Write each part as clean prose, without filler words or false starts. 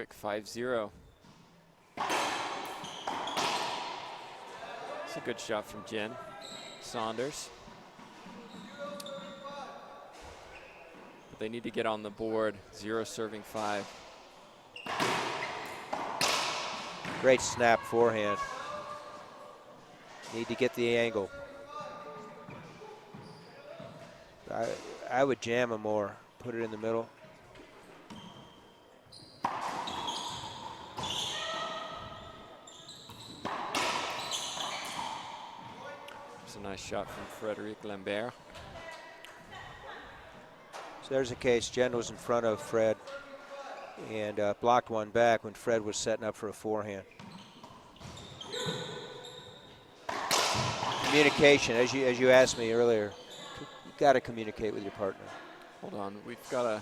quick 5-0. It's a good shot from Jen Saunders. But they need to get on the board. 0 serving 5. Great snap forehand. Need to get the angle. I would jam him more. Put it in the middle. It's a nice shot from Frédéric Lambert. So there's a case. Jen was in front of Fred and blocked one back when Fred was setting up for a forehand. Communication, as you asked me earlier, you got to communicate with your partner. Hold on, we've got a.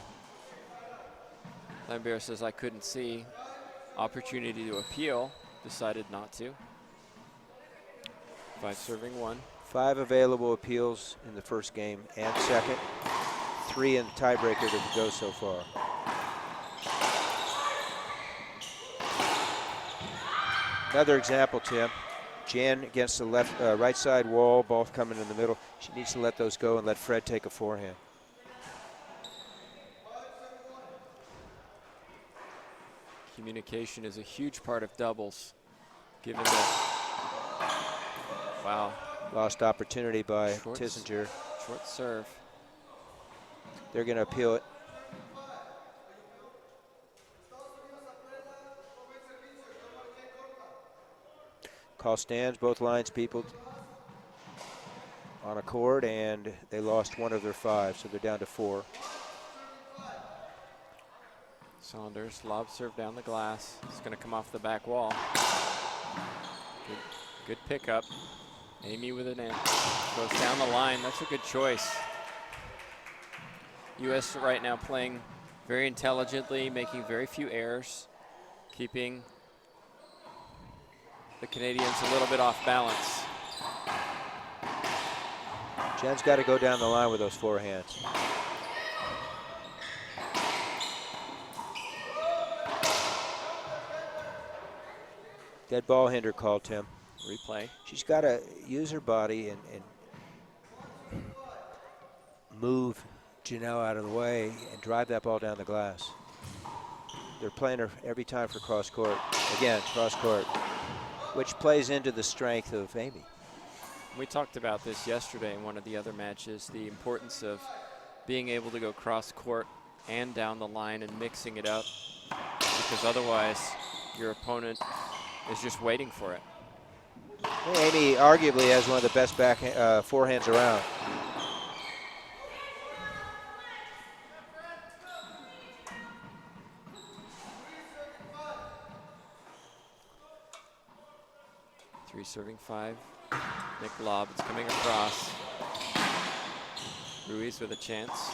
Lambert says I couldn't see. Opportunity to appeal, decided not to. 5 serving 1. 5 available appeals in the first game and second. 3 in the tiebreaker to go so far. Another example, Tim. Jan against the right side wall, both coming in the middle. She needs to let those go and let Fred take a forehand. Communication is a huge part of doubles, given that. Wow. Lost opportunity by Tissinger. Short serve. They're going to appeal it. Call stands, both lines people on a court, and they lost 1 of their 5, so they're down to 4. Saunders, lob serve down the glass. It's going to come off the back wall. Good pickup. Amy with an in. Goes down the line. That's a good choice. U.S. right now playing very intelligently, making very few errors, keeping the Canadians a little bit off balance. Jen's got to go down the line with those forehands. Dead ball hinder call, Tim. Replay. She's got to use her body and move Janelle out of the way and drive that ball down the glass. They're playing her every time for cross court. Again, cross court, which plays into the strength of Amy. We talked about this yesterday in one of the other matches, the importance of being able to go cross court and down the line and mixing it up, because otherwise your opponent is just waiting for it. Amy arguably has one of the best back forehands around. Three serving 5. Nick lob, it's coming across. Ruiz with a chance.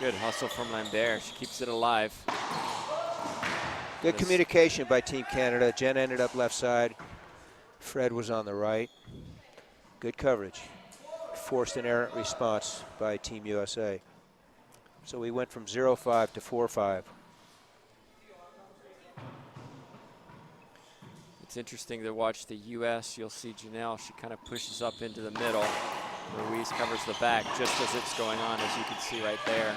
Good hustle from Lambert. She keeps it alive. Good communication by Team Canada. Jen ended up left side. Fred was on the right. Good coverage. Forced an errant response by Team USA. So we went from 0-5 to 4-5. It's interesting to watch the U.S. You'll see Janelle, she kind of pushes up into the middle. Ruiz covers the back just as it's going on, as you can see right there.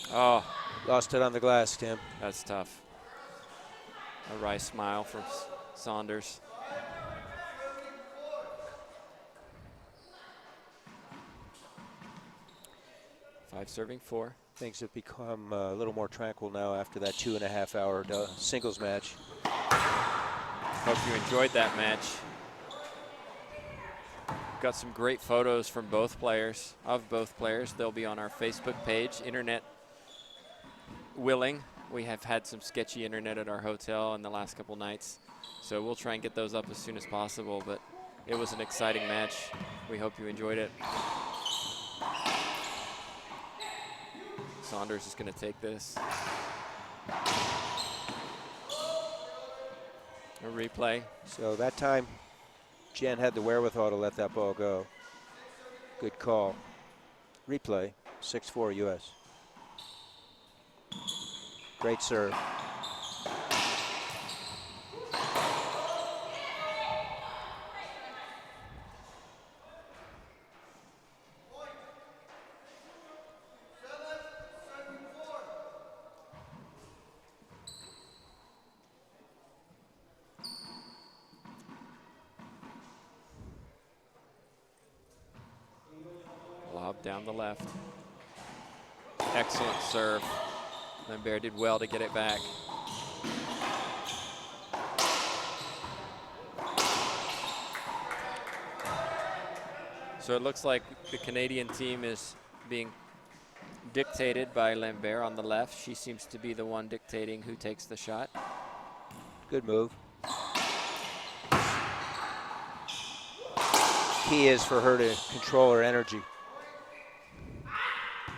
Oh. Lost it on the glass, Tim. That's tough. A wry smile from Saunders. Five serving 4. Things have become a little more tranquil now after that 2.5-hour singles match. Hope you enjoyed that match. Got some great photos from both players, They'll be on our Facebook page, internet willing. We have had some sketchy internet at our hotel in the last couple nights, so we'll try and get those up as soon as possible, but it was an exciting match. We hope you enjoyed it. Saunders is going to take this. A replay. So that time, Jen had the wherewithal to let that ball go. Good call. Replay, 6-4 U.S. Great serve. Lob down the left. Excellent serve. Lambert did well to get it back. So it looks like the Canadian team is being dictated by Lambert on the left. She seems to be the one dictating who takes the shot. Good move. Key is for her to control her energy.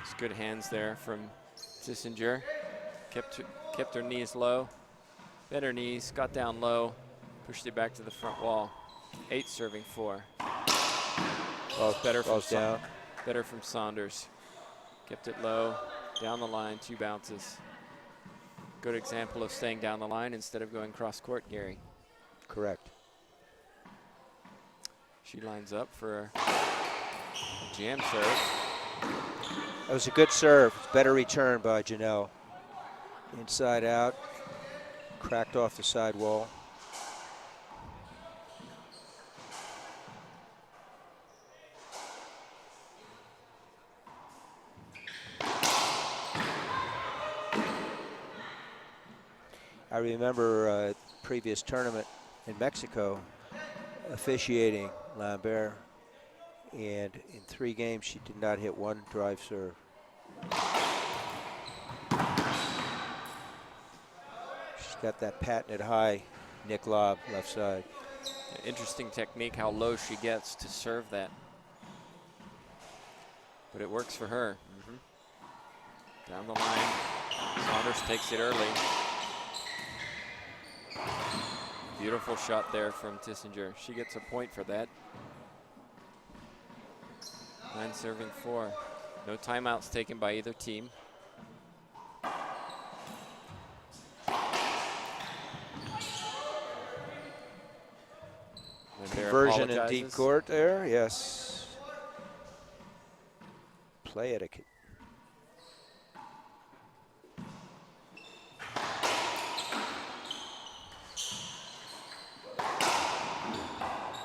It's good hands there from Tissinger. Kept her knees low. Bent her knees, got down low, pushed it back to the front wall. 8 serving 4. Better from Saunders. Kept it low, down the line, 2 bounces. Good example of staying down the line instead of going cross court, Gary. Correct. She lines up for a jam serve. That was a good serve. Better return by Janelle. Inside out, cracked off the side wall. I remember previous tournament in Mexico officiating Lambert, and in 3 games she did not hit 1 drive serve. She's got that patented high Nick lob left side. Interesting technique how low she gets to serve that. But it works for her. Down the line, Saunders takes it early. Beautiful shot there from Tissinger. She gets a point for that. 9 serving 4. No timeouts taken by either team. Conversion in deep court there, yes. Play etiquette.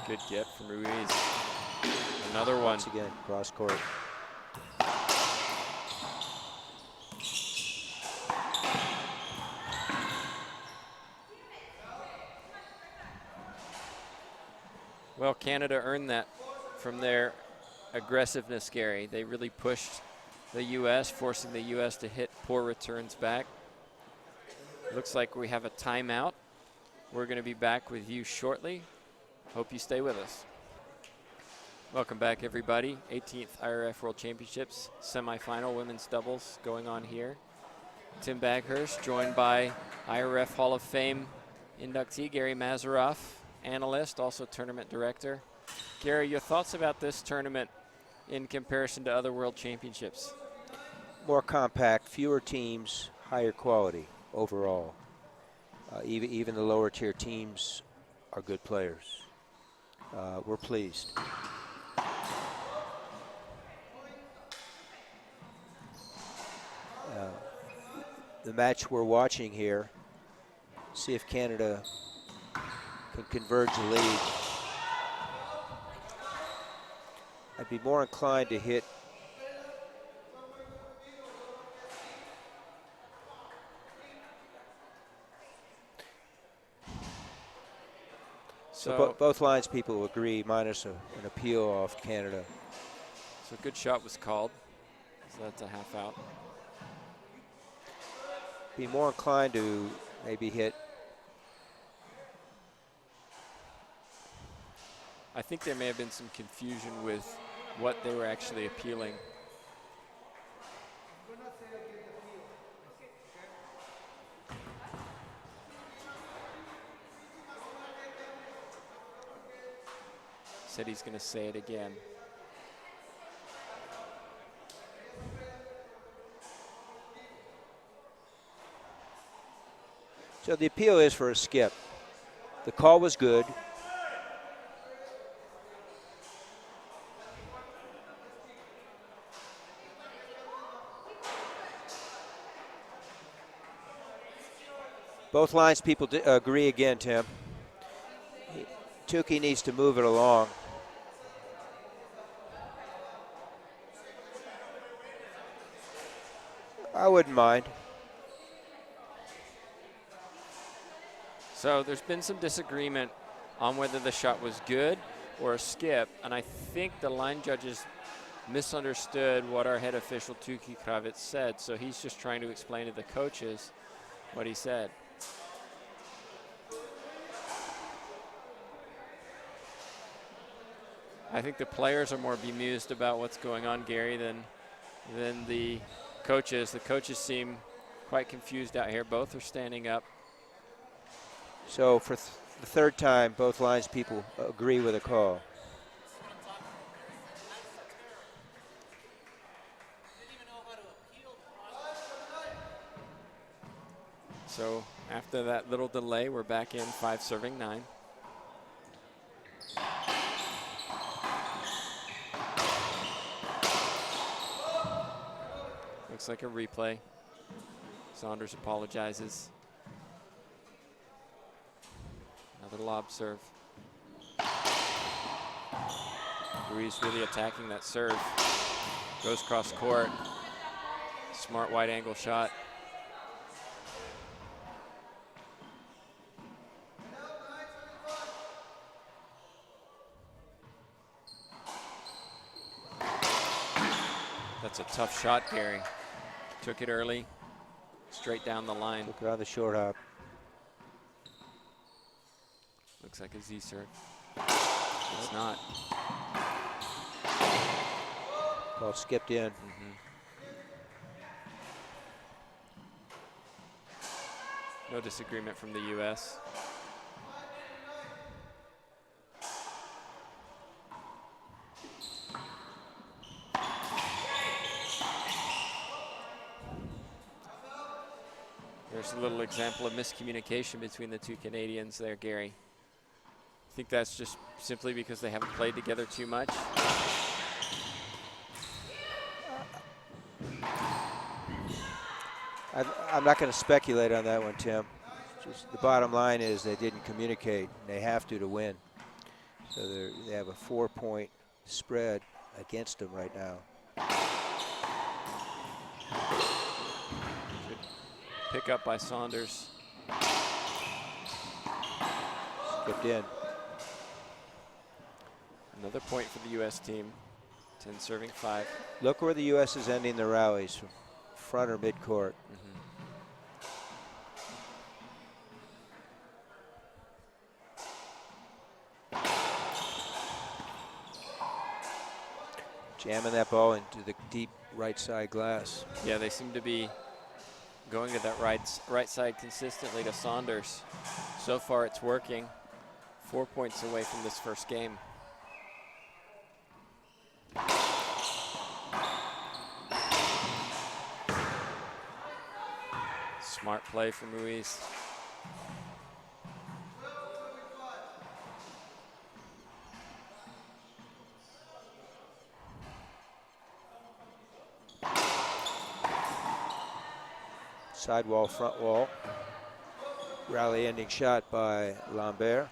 Good get from Ruiz. Another one. Once again, cross court. Well, Canada earned that from their aggressiveness, Gary. They really pushed the U.S., forcing the U.S. to hit poor returns back. Looks like we have a timeout. We're going to be back with you shortly. Hope you stay with us. Welcome back, everybody. 18th IRF World Championships semifinal women's doubles going on here. Tim Baghurst, joined by IRF Hall of Fame inductee Gary Mazeroff, analyst, also tournament director. Gary, your thoughts about this tournament in comparison to other World Championships? More compact, fewer teams, higher quality overall. Even the lower tier teams are good players. We're pleased. The match we're watching here, see if Canada can converge the lead. I'd be more inclined to hit so both lines people will agree, minus an appeal off Canada. So a good shot was called. So that's a half out. Be more inclined to maybe hit. I think there may have been some confusion with what they were actually appealing. Said he's going to say it again. So the appeal is for a skip. The call was good. Both lines people agree again, Tim. Tukey needs to move it along. I wouldn't mind. So there's been some disagreement on whether the shot was good or a skip, and I think the line judges misunderstood what our head official Tukey Kravitz said, so he's just trying to explain to the coaches what he said. I think the players are more bemused about what's going on, Gary, than the coaches. The coaches seem quite confused out here. Both are standing up. So for the third time, both lines people agree with a call. So after that little delay, we're back in 5 serving 9. Looks like a replay. Saunders apologizes. Another lob serve. Ruiz really attacking that serve. Goes cross court. Smart wide angle shot. That's a tough shot, Gary. Took it early, straight down the line. Took it on the short hop. Looks like a Z serve. It's not. Ball skipped in. No disagreement from the U.S. There's a little example of miscommunication between the two Canadians there, Gary. I think that's just simply because they haven't played together too much. I'm not going to speculate on that one, Tim. Just the bottom line is they didn't communicate, and they have to win. So they have a 4-point spread against them right now. Good pick up by Saunders. Skipped in. Another point for the U.S. team. 10 serving 5. Look where the U.S. is ending the rallies, from front or midcourt. Jamming that ball into the deep right side glass. Yeah, they seem to be going to that right side consistently to Saunders. So far it's working. 4 points away from this first game. Smart play from Ruiz. Sidewall, front wall. Rally ending shot by Lambert.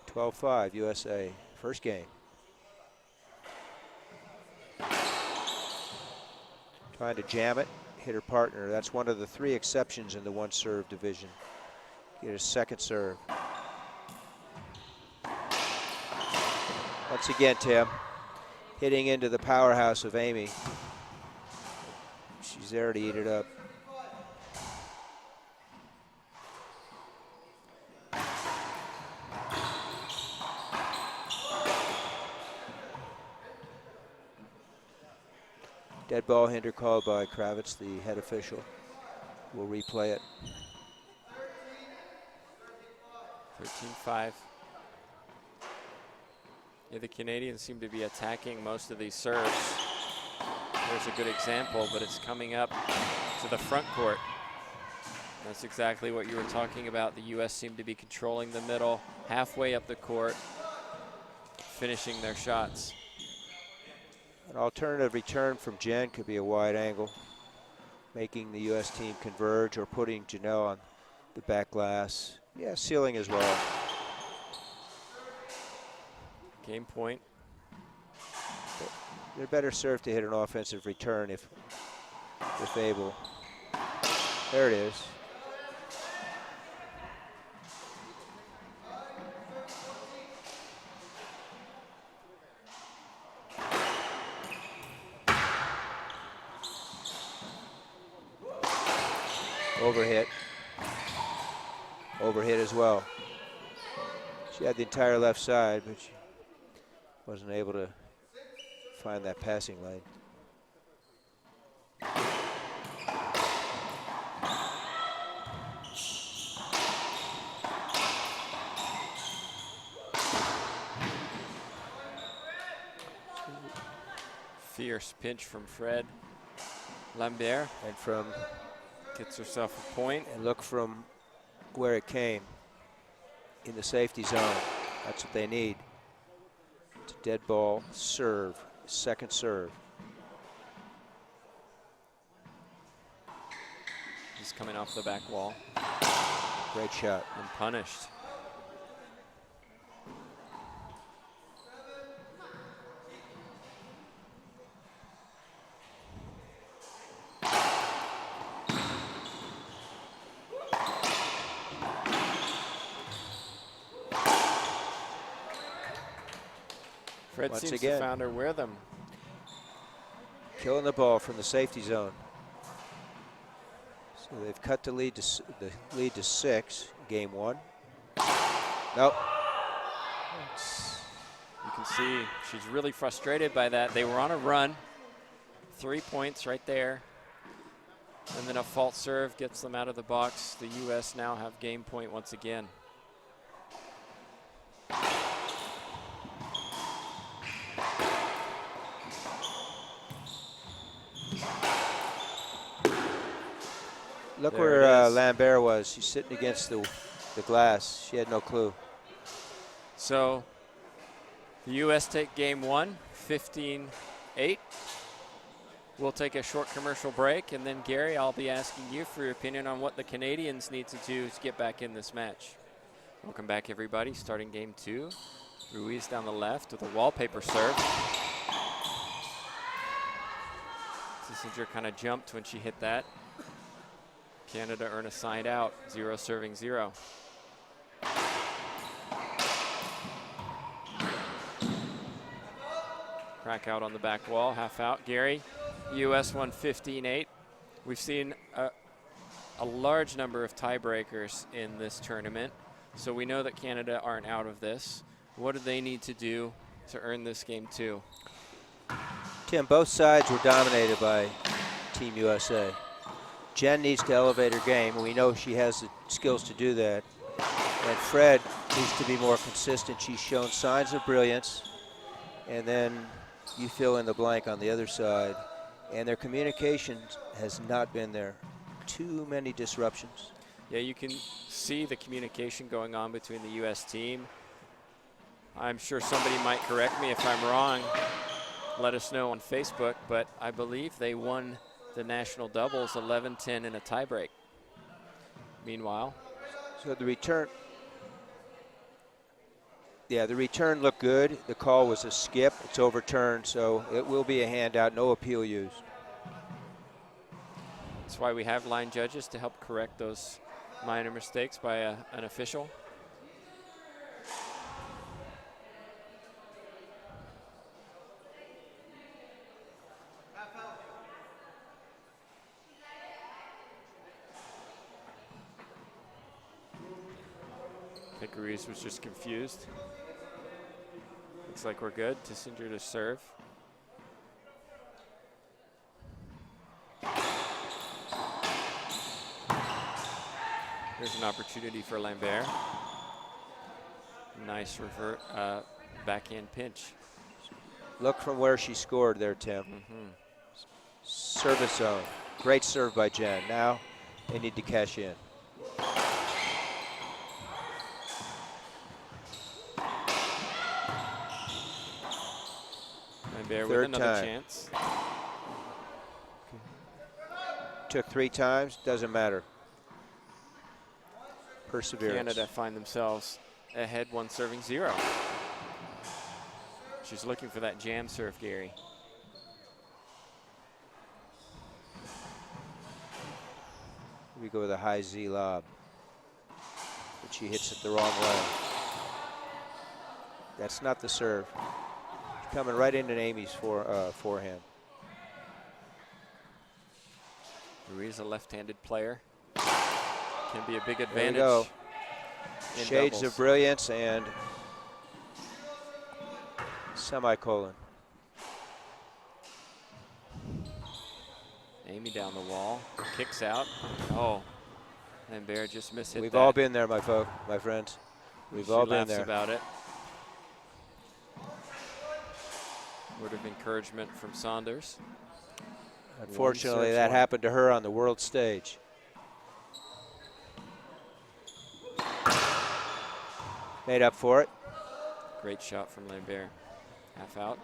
12-5 USA, first game. Trying to jam it, hit her partner. That's one of the 3 exceptions in the one serve division. Get a second serve. Once again, Tim, hitting into the powerhouse of Amy. She's there to eat it up. Dead ball hinder called by Kravitz, the head official. We'll replay it. 13-5. Yeah, the Canadians seem to be attacking most of these serves. There's a good example, but it's coming up to the front court. That's exactly what you were talking about. The U.S. seemed to be controlling the middle, halfway up the court, finishing their shots. An alternative return from Jen could be a wide angle, making the U.S. team converge or putting Janelle on the back glass. Yeah, sealing as well. Game point. They're better served to hit an offensive return if able. There it is. Overhit. Overhit as well. She had the entire left side, but she wasn't able to find that passing lane. Fierce pinch from Fred. Lambert. And from gets herself a point. And look from where it came in the safety zone. That's what they need. It's a dead ball serve, second serve. He's coming off the back wall. Great shot. And punished. Fred Once seems again, to found her rhythm. Killing the ball from the safety zone. So they've cut the lead to 6, game 1. Nope. You can see she's really frustrated by that. They were on a run. 3 points right there. And then a false serve gets them out of the box. The U.S. now have game point once again. Look There where Lambert was. She's sitting against the glass. She had no clue. So the U.S. take game 1, 15-8. We'll take a short commercial break, and then Gary, I'll be asking you for your opinion on what the Canadians need to do to get back in this match. Welcome back, everybody. Starting game 2. Ruiz down the left with a wallpaper serve. Kissinger kind of jumped when she hit that. Canada earn a side out, 0 serving 0. Crack out on the back wall, half out. Gary, U.S. won 15-8. We've seen a large number of tiebreakers in this tournament, so we know that Canada aren't out of this. What do they need to do to earn this game 2? Tim, both sides were dominated by Team USA. Jen needs to elevate her game, and we know she has the skills to do that. And Fred needs to be more consistent. She's shown signs of brilliance. And then you fill in the blank on the other side. And their communication has not been there. Too many disruptions. Yeah, you can see the communication going on between the U.S. team. I'm sure somebody might correct me if I'm wrong. Let us know on Facebook, but I believe they won the national doubles 11-10 in a tiebreak. Meanwhile, so the return, yeah, the return looked good. The call was a skip. It's overturned, so it will be a handout, no appeal used. That's why we have line judges to help correct those minor mistakes by an official. Ruiz was just confused. Looks like we're good. Kissinger to serve. Here's an opportunity for Lambert. Nice revert backhand pinch. Look from where she scored there, Tim. Service zone. Great serve by Jen. Now they need to cash in. Lambert with Third another time. chance. Took 3 times, doesn't matter. Perseverance. Canada find themselves ahead 1 serving 0. She's looking for that jam serve, Gary. We go with a high Z lob, but she hits it the wrong way. That's not the serve. She's coming right into Amy's forehand. Ruiz, a left-handed player, can be a big There advantage. we go. In Shades doubles. of brilliance and semicolon. Amy down the wall, kicks out. Oh, Lambert just mishit We've that. all been there, my friends. We've all been there. She laughs about it. Word of encouragement from Saunders. Unfortunately, that happened to her on the world stage. Made up for it. Great shot from Lambert. Half out.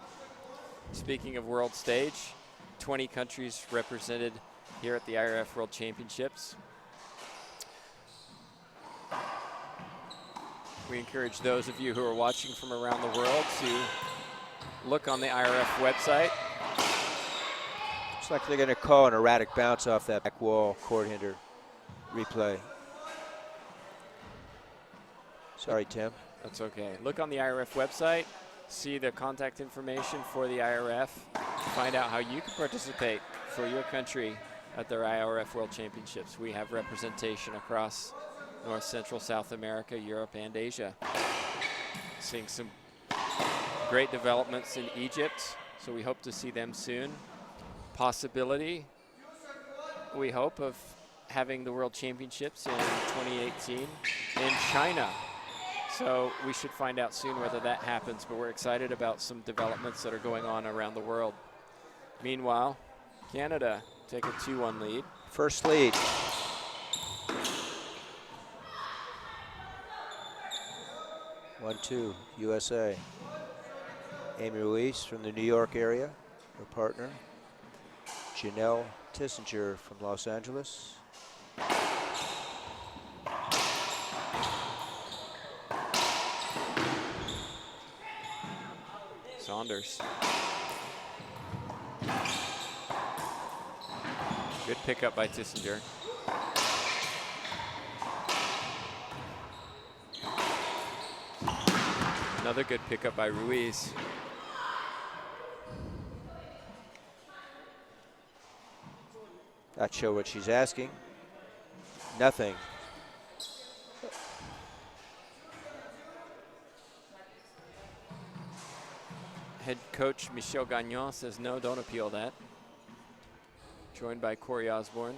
Speaking of world stage, 20 countries represented here at the IRF World Championships. We encourage those of you who are watching from around the world to look on the IRF website. Looks like they're going to call an erratic bounce off that back wall court hinder replay. Sorry, Tim. That's okay. Look on the IRF website, see the contact information for the IRF, find out how you can participate for your country at their IRF World Championships. We have representation across North, Central, South America, Europe, and Asia. Seeing some great developments in Egypt, so we hope to see them soon. Possibility, we hope, of having the World Championships in 2018 in China. So we should find out soon whether that happens, but we're excited about some developments that are going on around the world. Meanwhile, Canada take a 2-1 lead. First lead. One, two, USA. Amy Ruiz from the New York area, her partner. Janelle Tissinger from Los Angeles. Saunders. Good pickup by Tissinger. Another good pickup by Ruiz. Not sure what she's asking. Nothing. Head coach Michel Gagnon says no, don't appeal that. Joined by Corey Osborne,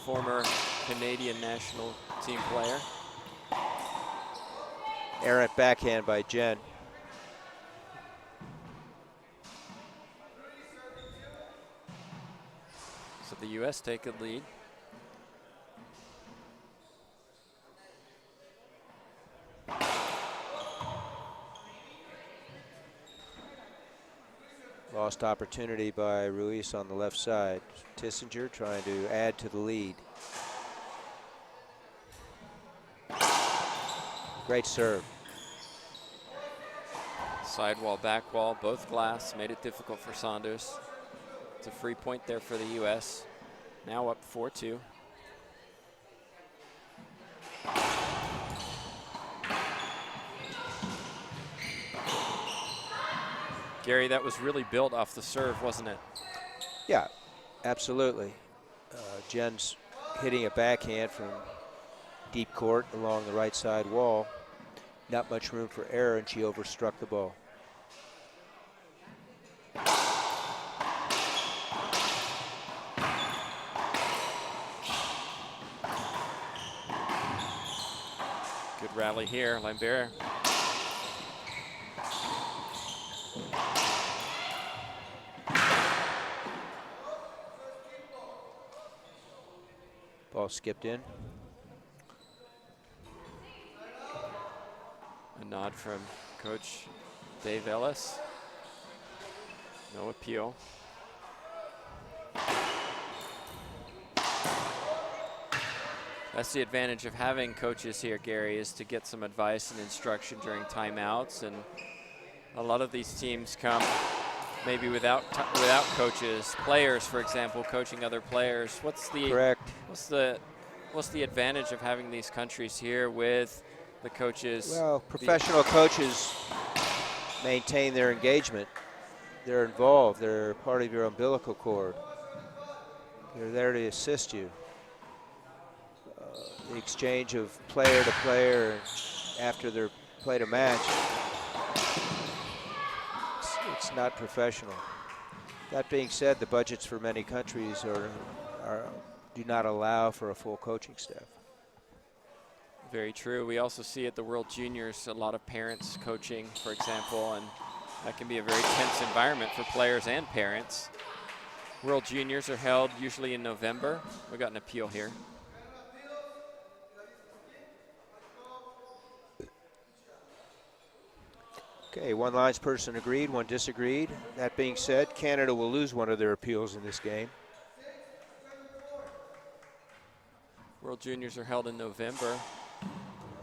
former Canadian national team player. Errant backhand by Jen. So the U.S. take a lead. Lost opportunity by Ruiz on the left side. Tissinger trying to add to the lead. Great serve. Sidewall, back wall, both glass, made it difficult for Saunders. It's a free point there for the U.S. Now up 4-2. Gary, that was really built off the serve, wasn't it? Yeah, absolutely. Jen's hitting a backhand from deep court along the right side wall. Not much room for error, and she overstruck the ball. Good rally here, Lambert. Ball skipped in. A nod from Coach Dave Ellis. No appeal. That's the advantage of having coaches here, Gary, is to get some advice and instruction during timeouts. And a lot of these teams come maybe without coaches. Players, for example, coaching other players. Correct. What's the advantage of having these countries here with the coaches? Well, professional coaches maintain their engagement. They're involved. They're part of your umbilical cord. They're there to assist you. The exchange of player to player after they're played a match, it's not professional. That being said, the budgets for many countries do not allow for a full coaching staff. Very true. We also see at the World Juniors a lot of parents coaching, for example, and that can be a very tense environment for players and parents. World Juniors are held usually in November. We got an appeal here. Okay, one linesperson agreed, one disagreed. That being said, Canada will lose one of their appeals in this game. World Juniors are held in November.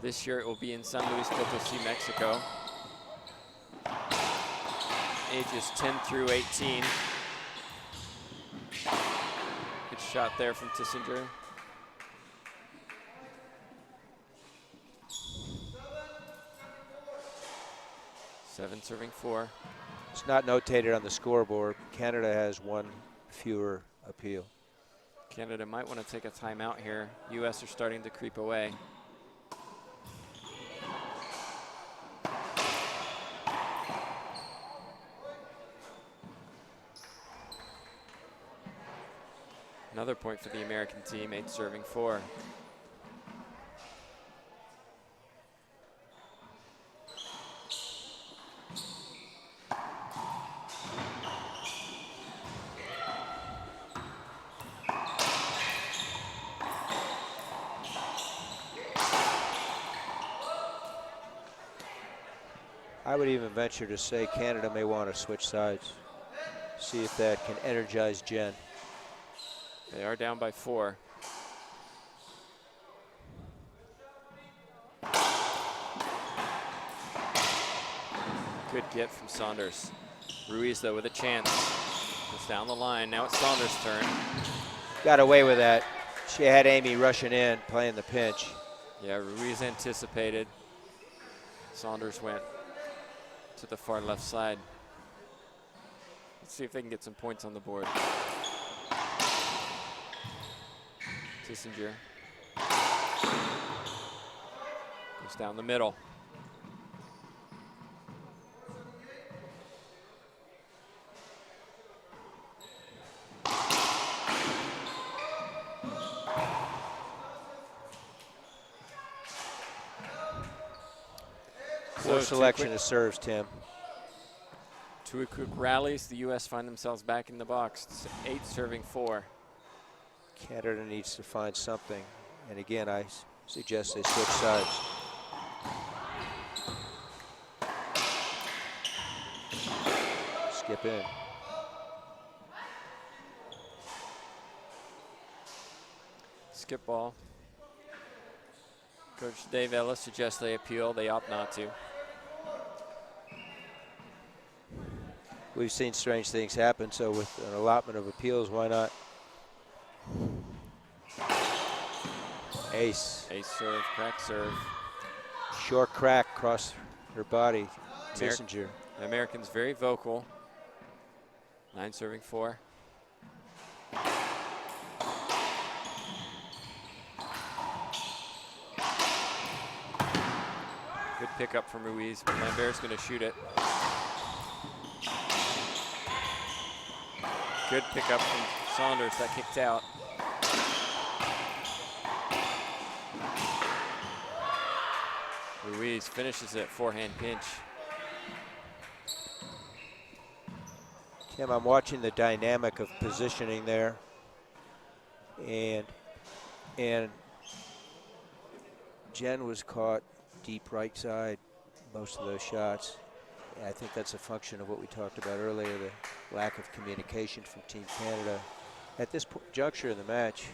This year it will be in San Luis Potosí, Mexico. Ages 10 through 18. Good shot there from Tissinger. Seven serving 4. It's not notated on the scoreboard. Canada has one fewer appeal. Canada might want to take a timeout here. U.S. are starting to creep away. Another point for the American team, 8 serving 4. I would even venture to say Canada may want to switch sides. See if that can energize Jen. They are down by 4. Good get from Saunders. Ruiz, though, with a chance. Goes down the line. Now it's Saunders' turn. Got away with that. She had Amy rushing in, playing the pinch. Yeah, Ruiz anticipated. Saunders went to the far left side. Let's see if they can get some points on the board. Tissinger goes down the middle. Poor selection of serves, Tim. 2 quick rallies. The U.S. find themselves back in the box. It's 8 serving 4. Canada needs to find something. And again, I suggest they switch sides. Skip in. Skip ball. Coach Dave Ellis suggests they appeal. They opt not to. We've seen strange things happen, so with an allotment of appeals, why not? Ace. Ace serve, crack serve. Short crack across her body. Tissinger. The Americans very vocal. 9 serving 4. Good pickup from Ruiz, but Lambert's going to shoot it. Good pickup from Saunders, that kicked out. Ruiz finishes it, forehand pinch. Tim, I'm watching the dynamic of positioning there. And And Jen was caught deep right side most of those shots. And I think that's a function of what we talked about earlier, the lack of communication from Team Canada. At this juncture in the match,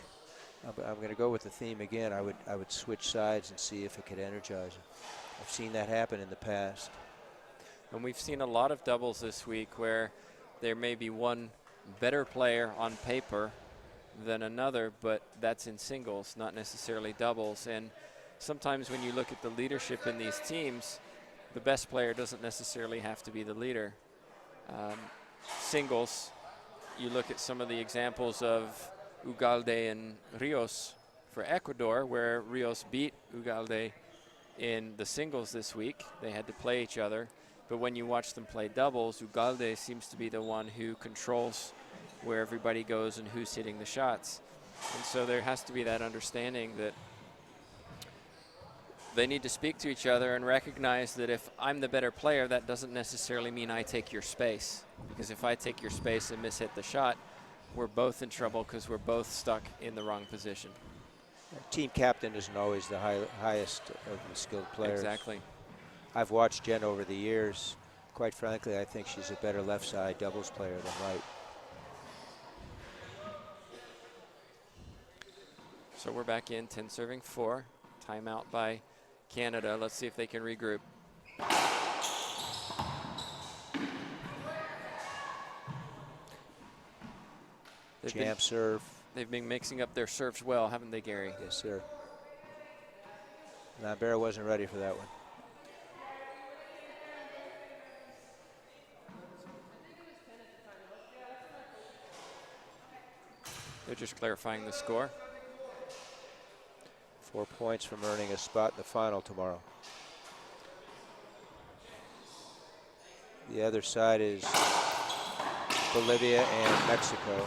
I'm going to go with the theme again. I would switch sides and see if it could energize them. I've seen that happen in the past. And we've seen a lot of doubles this week where there may be one better player on paper than another, but that's in singles, not necessarily doubles. And sometimes when you look at the leadership in these teams, the best player doesn't necessarily have to be the leader. Singles, you look at some of the examples of Ugalde and Rios for Ecuador, where Rios beat Ugalde in the singles this week. They had to play each other. But when you watch them play doubles, Ugalde seems to be the one who controls where everybody goes and who's hitting the shots. And so there has to be that understanding that they need to speak to each other and recognize that if I'm the better player, that doesn't necessarily mean I take your space. Because if I take your space and mishit the shot, we're both in trouble because we're both stuck in the wrong position. Team captain isn't always the highest of the skilled players. Exactly. I've watched Jen over the years. Quite frankly, I think she's a better left side doubles player than right. So we're back in 10 serving 4. Timeout by Canada. Let's see if they can regroup. Jam serve. They've been mixing up their serves well, haven't they, Gary? Yes, sir. Lambert wasn't ready for that one. They're just clarifying the score. 4 points from earning a spot in the final tomorrow. The other side is Bolivia and Mexico.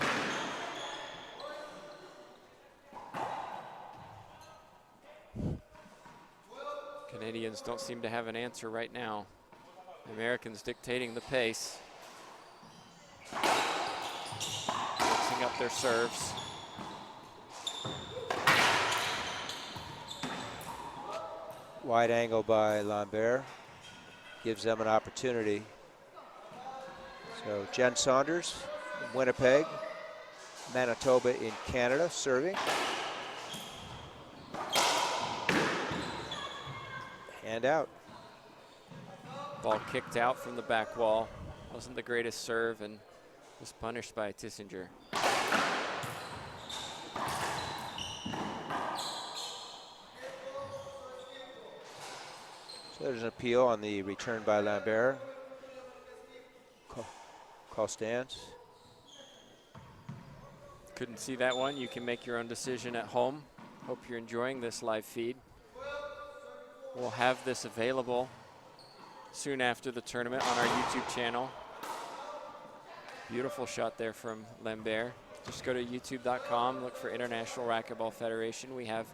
Canadians don't seem to have an answer right now. The Americans dictating the pace. Mixing up their serves. Wide angle by Lambert gives them an opportunity. So Jen Saunders in Winnipeg, Manitoba in Canada, serving. And out. Ball kicked out from the back wall. Wasn't the greatest serve and was punished by Tissinger. So there's an appeal on the return by Lambert. Call stands. Couldn't see that one. You can make your own decision at home. Hope you're enjoying this live feed. We'll have this available soon after the tournament on our YouTube channel. Beautiful shot there from Lambert. Just go to youtube.com, look for International Racquetball Federation. We have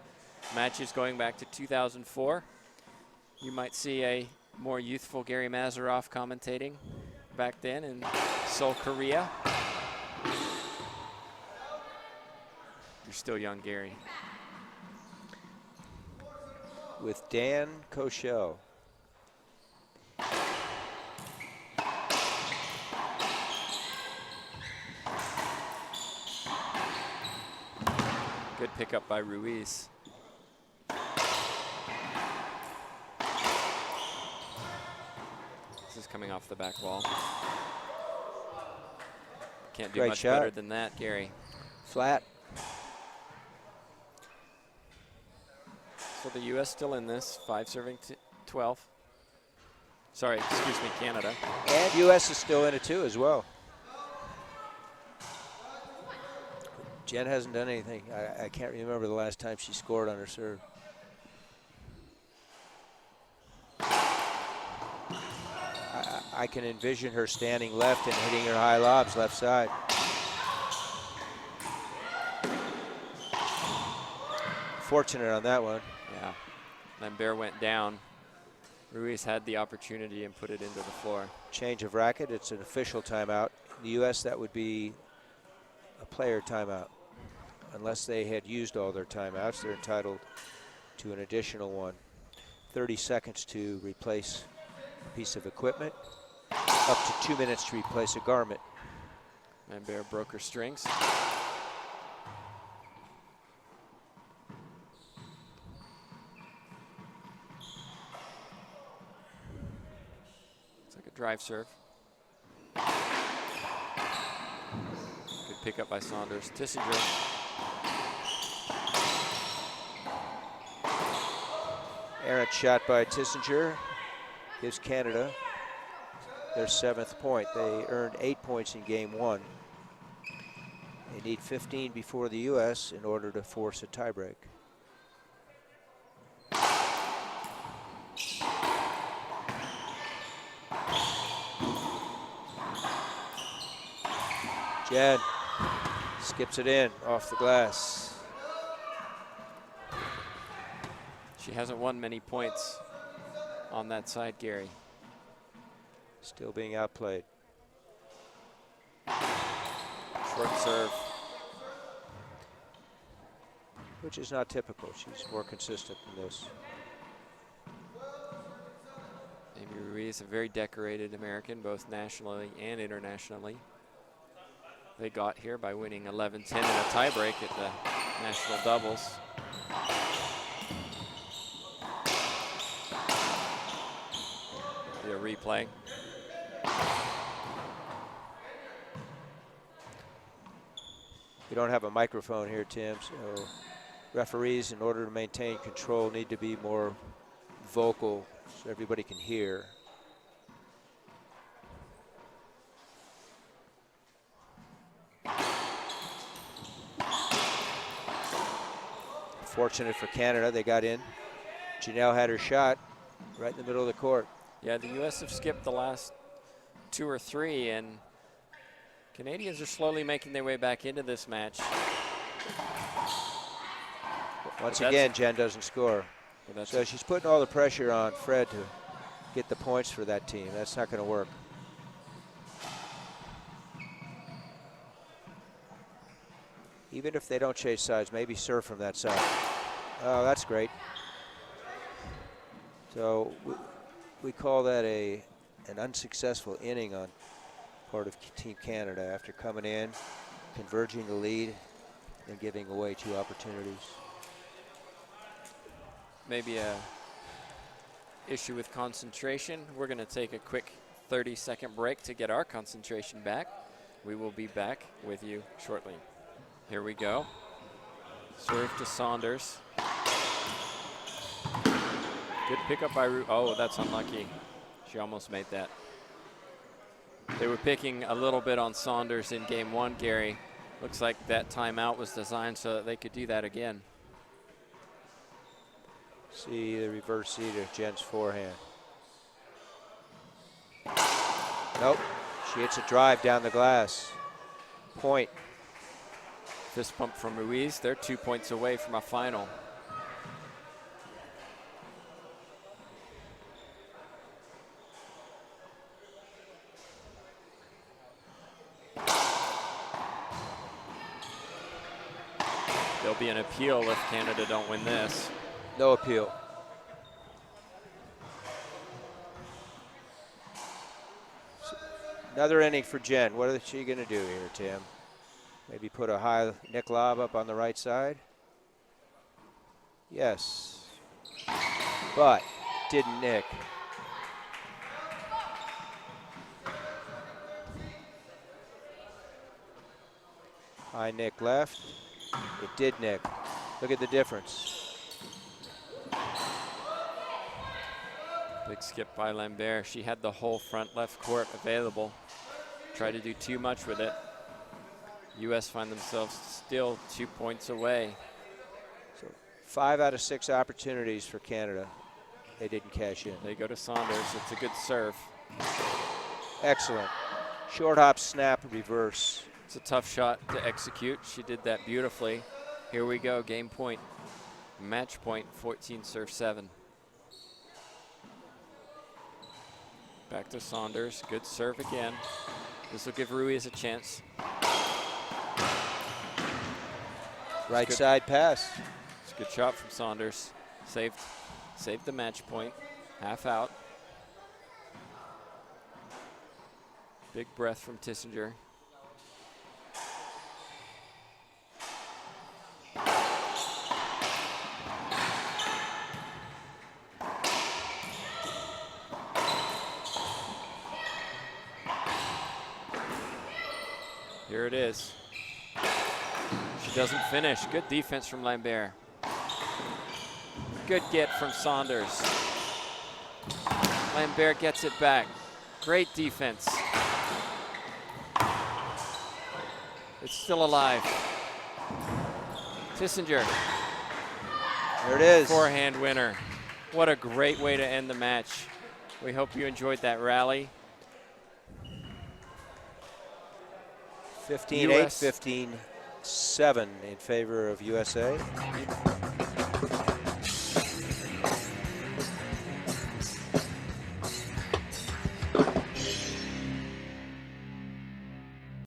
matches going back to 2004. You might see a more youthful Gary Mazeroff commentating back then in Seoul, Korea. You're still young, Gary. With Dan Koshel. Good pickup by Ruiz. This is coming off the back wall. Can't do Great much shot. better than that, Gary. Flat. So the U.S. still in this, 5 serving 12. Sorry, excuse me, Canada. And U.S. is still in it too as well. Jen hasn't done anything. I can't remember the last time she scored on her serve. I can envision her standing left and hitting her high lobs left side. Fortunate on that one. Yeah, Lambert went down. Ruiz had the opportunity and put it into the floor. Change of racket, it's an official timeout. In the U.S., that would be a player timeout. unless they had used all their timeouts, they're entitled to an additional one. 30 seconds to replace a piece of equipment, up to 2 minutes to replace a garment. Lambert broke her strings. It's like a drive serve. Good pickup by Saunders. Tissinger. Errant shot by Tissinger gives Canada their 7th point. They earned 8 points in game 1. They need 15 before the U.S. in order to force a tiebreak. Jen skips it in off the glass. She hasn't won many points on that side, Gary. Still being outplayed. Short serve. Which is not typical. She's more consistent than this. Amy Ruiz, a very decorated American, both nationally and internationally. They got here by winning 11-10 in a tiebreak at the national doubles. A replay. We don't have a microphone here, Tim, so referees, in order to maintain control, need to be more vocal so everybody can hear. Fortunate for Canada, they got in. Janelle had her shot right in the middle of the court. Yeah, the U.S. have skipped the last 2 or 3, and Canadians are slowly making their way back into this match. Once again, Jen doesn't score. So she's putting all the pressure on Fred to get the points for that team. That's not going to work. Even if they don't chase sides, maybe serve from that side. Oh, that's great. So we call that an unsuccessful inning on part of Team Canada after coming in, converging the lead, and giving away 2 opportunities. Maybe a issue with concentration. We're going to take a quick 30-second break to get our concentration back. We will be back with you shortly. Here we go. Serve to Saunders. Good pickup by oh, that's unlucky. She almost made that. They were picking a little bit on Saunders in game 1, Gary. Looks like that timeout was designed so that they could do that again. See the reverse seat of Jen's forehand. Nope, she hits a drive down the glass. Point. Fist pump from Ruiz. They're 2 points away from a final. There'll be an appeal if Canada don't win this. No appeal. Another inning for Jen. What is she going to do here, Tim? Maybe put a high nick lob up on the right side? Yes. But didn't nick. High nick left. It did nick. Look at the difference. Big skip by Lambert. She had the whole front left court available. Tried to do too much with it. U.S. find themselves still 2 points away. So 5 out of 6 opportunities for Canada. They didn't cash in. They go to Saunders. It's a good serve. Excellent. Short hop, snap, reverse. It's a tough shot to execute. She did that beautifully. Here we go, game point. Match point, 14 serve 7. Back to Saunders, good serve again. This will give Ruiz a chance. Right side pass. It's a good shot from Saunders. Saved the match point. Half out. Big breath from Tissinger. Here it is. She doesn't finish. Good defense from Lambert. Good get from Saunders. Lambert gets it back. Great defense. It's still alive. Tissinger. There it is. Forehand winner. What a great way to end the match. We hope you enjoyed that rally. 15-8, 15-7 in favor of USA.